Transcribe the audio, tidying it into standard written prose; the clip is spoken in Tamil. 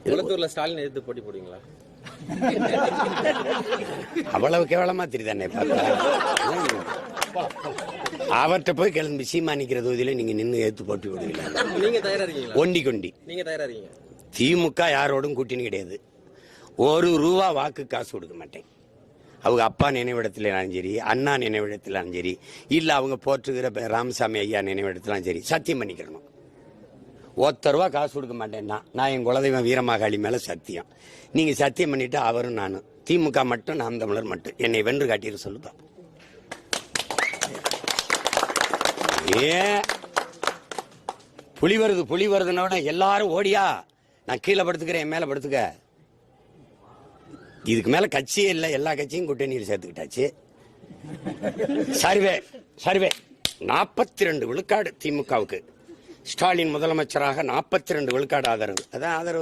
குளத்தூர்ல ஸ்டாலின் எதிர்த்து போட்டி போடுவீங்களா? அவ்வளவு கேவலமா தெரியுதானே பார்த்தா? அவர்கிட்ட போய் கிளம்பி சீமா நிக்கிற தொகுதியில நீங்க நின்று எடுத்து போட்டி போடுவீங்களா? நீங்க தயாரா இருக்கீங்களா? ஒண்டி கொண்டி நீங்க தயாரா இருக்கீங்க? திமுக யாரோடும் கூட்டணி கிடையாது. ₹1 வாக்கு காசு கொடுக்க மாட்டேன். அவங்க அப்பா நினைவிடத்திலும் சரி, அண்ணா நினைவிடத்திலும் சரி, இல்ல அவங்க போற்றுகிற ராமசாமி ஐயா நினைவிடத்திலும் சரி, சத்தியம் பண்ணிக்கிறணும். ₹1 காசு கொடுக்க மாட்டேன்னா நான் என் குலதெய்வம் வீரமாகாளி மேல சத்தியம். நீங்க சத்தியம் பண்ணிட்டு அவரும் நானும் திமுக மட்டும் நாம் தமிழர் மட்டும் என்னை வென்று காட்டிட சொல்லுப்பா. ஏன் புலி வருதுன்னோட எல்லாரும் ஓடியா, நான் கீழே படுத்துக்கிறேன், என் மேல படுத்துக்க. இதுக்கு மேல கட்சியே இல்லை, எல்லா கட்சியும் கூட்டணியில் சேர்த்துக்கிட்டாச்சு. சர்வே 42 விழுக்காடு திமுகவுக்கு. ஸ்டாலின் முதலமைச்சராக 42 விழுக்காடு ஆதரவு. அதான் ஆதரவு.